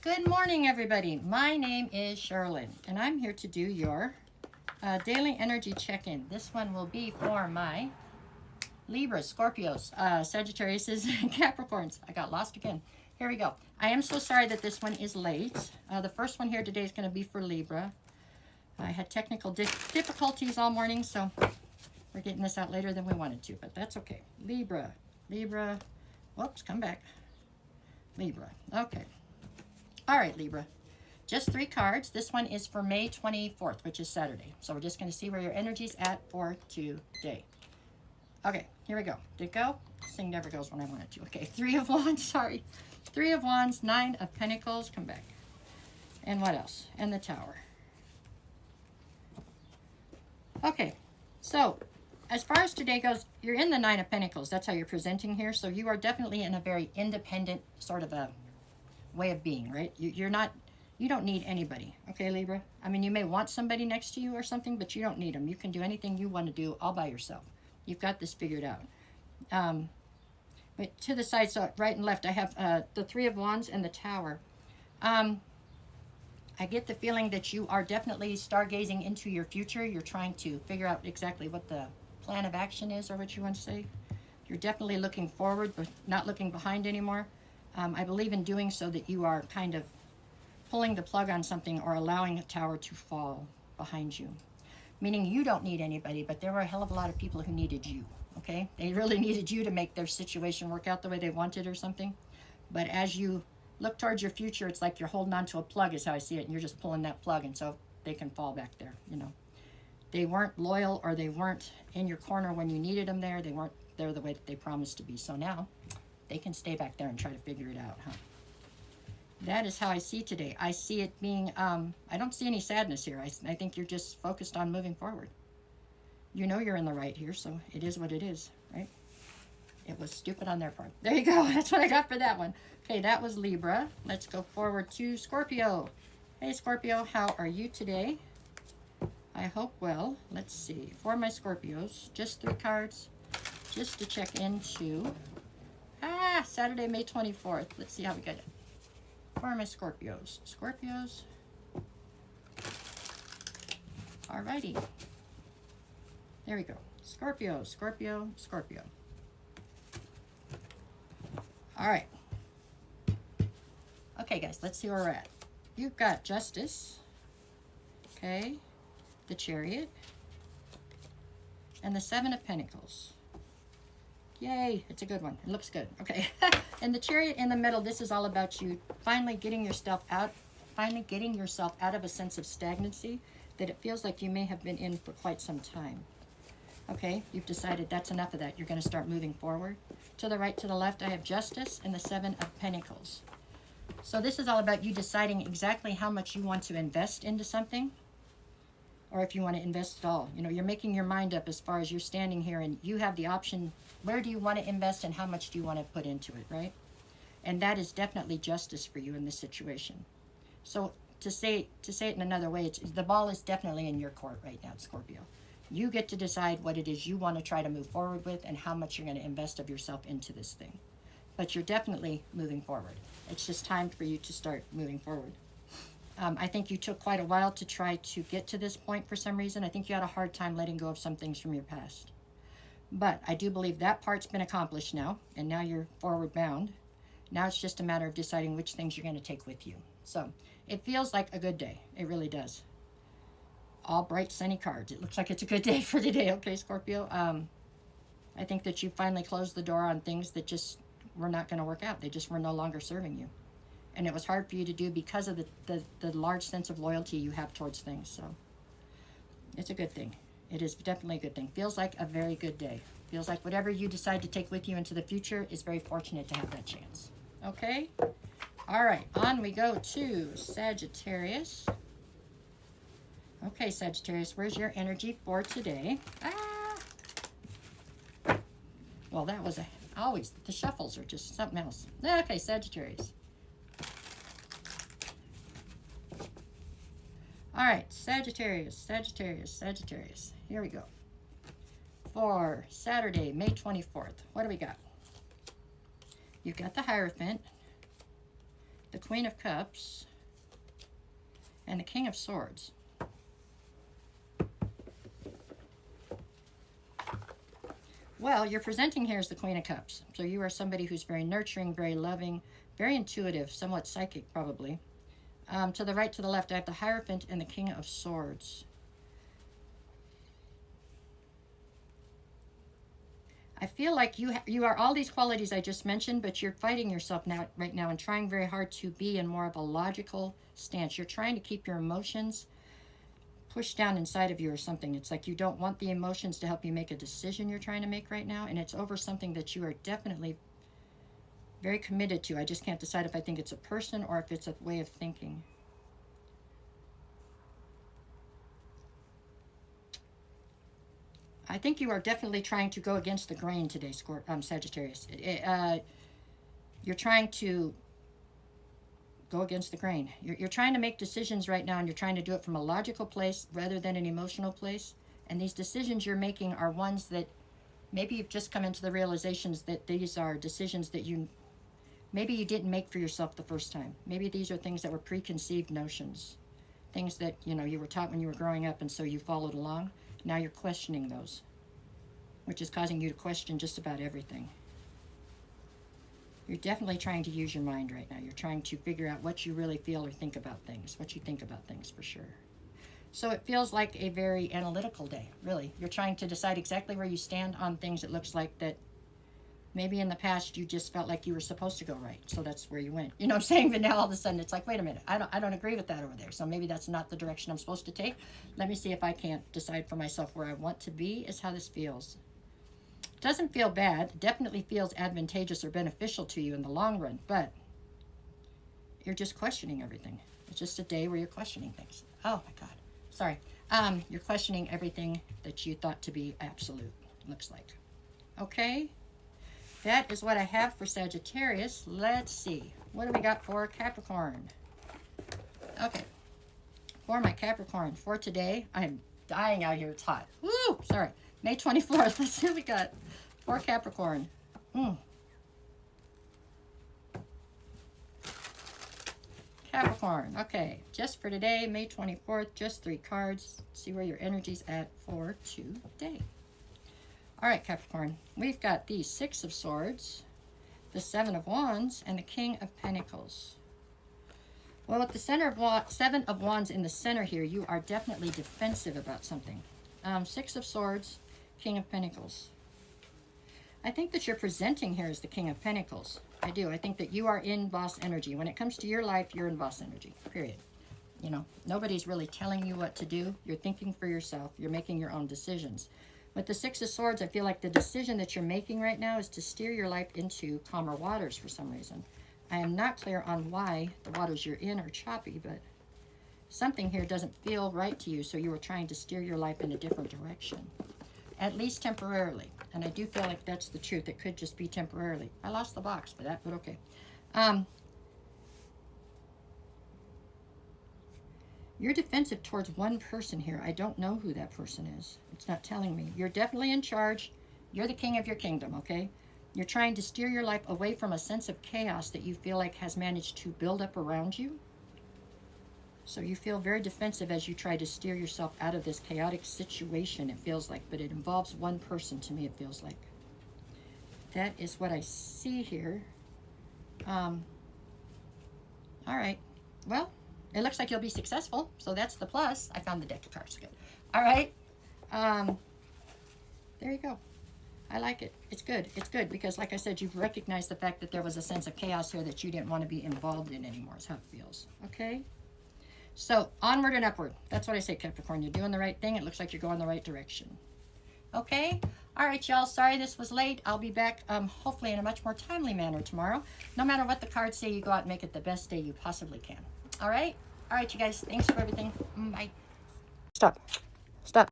Good morning, everybody. My name is Sherilyn, and I'm here to do your daily energy check-in. This one will be for my Libras, Scorpios, Sagittarius, and Capricorns. I got lost again. Here we go. I am so sorry that this one is late. The first one here today is going to be for Libra. I had technical difficulties all morning, so we're getting this out later than we wanted to, but that's okay. Libra. Whoops, come back. Libra. Okay. All right, Libra. Just 3 cards. This one is for May 24th, which is Saturday. So we're just going to see where your energy's at for today. Okay, here we go. Did it go? This thing never goes when I want it to. Okay, 3 of Wands, sorry. 3 of Wands, 9 of Pentacles. Come back. And what else? And the Tower. Okay, so as far as today goes, you're in the 9 of Pentacles. That's how you're presenting here. So you are definitely in a very independent sort of a way of being, right? You don't need anybody, okay, Libra? I mean, you may want somebody next to you or something, but you don't need them. You can do anything you want to do all by yourself. You've got this figured out. But to the side, so right and left, I have the 3 of Wands and the Tower. I get the feeling that you are definitely stargazing into your future. You're trying to figure out exactly what the plan of action is, or what you want to say. You're definitely looking forward, but not looking behind anymore. I believe in doing so that you are kind of pulling the plug on something or allowing a tower to fall behind you. Meaning you don't need anybody, but there were a hell of a lot of people who needed you, okay? They really needed you to make their situation work out the way they wanted or something. But as you look towards your future, it's like you're holding on to a plug is how I see it, and you're just pulling that plug, and so they can fall back there, you know. They weren't loyal, or they weren't in your corner when you needed them there. They weren't there the way that they promised to be. So now they can stay back there and try to figure it out, huh? That is how I see today. I see it being, I don't see any sadness here. I think you're just focused on moving forward. You know you're in the right here, so it is what it is, right? It was stupid on their part. There you go. That's what I got for that one. Okay, that was Libra. Let's go forward to Scorpio. Hey, Scorpio, how are you today? I hope well. Let's see. For my Scorpios, just 3 cards, just to check into Saturday, May 24th. Let's see how we get it. For my Scorpios. Alrighty. There we go. Scorpio. Alright. Okay, guys, let's see where we're at. You've got Justice. Okay. The Chariot. And the 7 of Pentacles. Yay, it's a good one. It looks good. Okay. And the Chariot in the middle, this is all about you finally getting yourself out of a sense of stagnancy that it feels like you may have been in for quite some time. Okay, you've decided that's enough of that. You're going to start moving forward. To the right, to the left, I have Justice and the 7 of Pentacles. So this is all about you deciding exactly how much you want to invest into something, or if you want to invest at all. You know, you're making your mind up as far as you're standing here, and you have the option, where do you want to invest and how much do you want to put into it, right? And that is definitely justice for you in this situation. So to say it in another way, the ball is definitely in your court right now, Scorpio. You get to decide what it is you want to try to move forward with and how much you're going to invest of yourself into this thing. But you're definitely moving forward. It's just time for you to start moving forward. I think you took quite a while to try to get to this point for some reason. I think you had a hard time letting go of some things from your past. But I do believe that part's been accomplished now, and now you're forward bound. Now it's just a matter of deciding which things you're going to take with you. So it feels like a good day. It really does. All bright, sunny cards. It looks like it's a good day for today, okay, Scorpio? I think that you finally closed the door on things that just were not going to work out. They just were no longer serving you. And it was hard for you to do because of the large sense of loyalty you have towards things. So it's a good thing. It is definitely a good thing. Feels like a very good day. Feels like whatever you decide to take with you into the future is very fortunate to have that chance. Okay? All right. On we go to Sagittarius. Okay, Sagittarius, where's your energy for today? Well, that was always, the shuffles are just something else. Okay, Sagittarius. All right, Sagittarius. Here we go. For Saturday, May 24th, what do we got? You've got the Hierophant, the Queen of Cups, and the King of Swords. Well, you're presenting here as the Queen of Cups. So you are somebody who's very nurturing, very loving, very intuitive, somewhat psychic probably. To the right, to the left, I have the Hierophant and the King of Swords. I feel like you are all these qualities I just mentioned, but you're fighting yourself right now and trying very hard to be in more of a logical stance. You're trying to keep your emotions pushed down inside of you or something. It's like you don't want the emotions to help you make a decision you're trying to make right now, and it's over something that you are definitely very committed to. I just can't decide if I think it's a person or if it's a way of thinking. I think you are definitely trying to go against the grain today, Sagittarius. You're trying to go against the grain. You're trying to make decisions right now, and you're trying to do it from a logical place rather than an emotional place. And these decisions you're making are ones that maybe you've just come into the realizations that these are decisions that maybe you didn't make for yourself the first time. Maybe these are things that were preconceived notions, things that you were taught when you were growing up, and so you followed along. Now you're questioning those, which is causing you to question just about everything. You're definitely trying to use your mind right now. You're trying to figure out what you really feel or think about things, what you think about things for sure. So it feels like a very analytical day, really. You're trying to decide exactly where you stand on things. It looks like that maybe in the past you just felt like you were supposed to go right, so that's where you went. You know what I'm saying? But now all of a sudden it's like, wait a minute, I don't agree with that over there. So maybe that's not the direction I'm supposed to take. Let me see if I can't decide for myself where I want to be, is how this feels. Doesn't feel bad. Definitely feels advantageous or beneficial to you in the long run, but you're just questioning everything. It's just a day where you're questioning things. Oh my God. Sorry. You're questioning everything that you thought to be absolute, looks like. Okay. That is what I have for Sagittarius. Let's see. What do we got for Capricorn? Okay. For my Capricorn, for today, I'm dying out here. It's hot. Woo! Sorry. May 24th. Let's see what we got for Capricorn. Capricorn. Okay. Just for today, May 24th. Just 3 cards. See where your energy's at for today. All right, Capricorn, we've got the 6 of Swords, the 7 of Wands, and the King of Pentacles. Well, with the 7 of Wands in the center here, you are definitely defensive about something. 6 of Swords, King of Pentacles. I think that you're presenting here as the King of Pentacles. I do. I think that you are in boss energy. When it comes to your life, you're in boss energy, period. Nobody's really telling you what to do. You're thinking for yourself. You're making your own decisions. With the 6 of Swords, I feel like the decision that you're making right now is to steer your life into calmer waters for some reason. I am not clear on why the waters you're in are choppy, but something here doesn't feel right to you, so you are trying to steer your life in a different direction, at least temporarily. And I do feel like that's the truth. It could just be temporarily. I lost the box for that, but okay. You're defensive towards one person here. I don't know who that person is. It's not telling me. You're definitely in charge. You're the king of your kingdom, okay? You're trying to steer your life away from a sense of chaos that you feel like has managed to build up around you. So you feel very defensive as you try to steer yourself out of this chaotic situation, it feels like. But it involves one person to me, it feels like. That is what I see here. All right. Well, it looks like you'll be successful, so that's the plus. I found the deck of cards. Good. All right. There you go. I like it. It's good. It's good because, like I said, you've recognized the fact that there was a sense of chaos here that you didn't want to be involved in anymore, is how it feels. Okay? So, onward and upward. That's what I say, Capricorn. You're doing the right thing. It looks like you're going the right direction. Okay? All right, y'all. Sorry this was late. I'll be back, hopefully, in a much more timely manner tomorrow. No matter what the cards say, you go out and make it the best day you possibly can. All right? All right, you guys. Thanks for everything. Bye. Stop. Stop.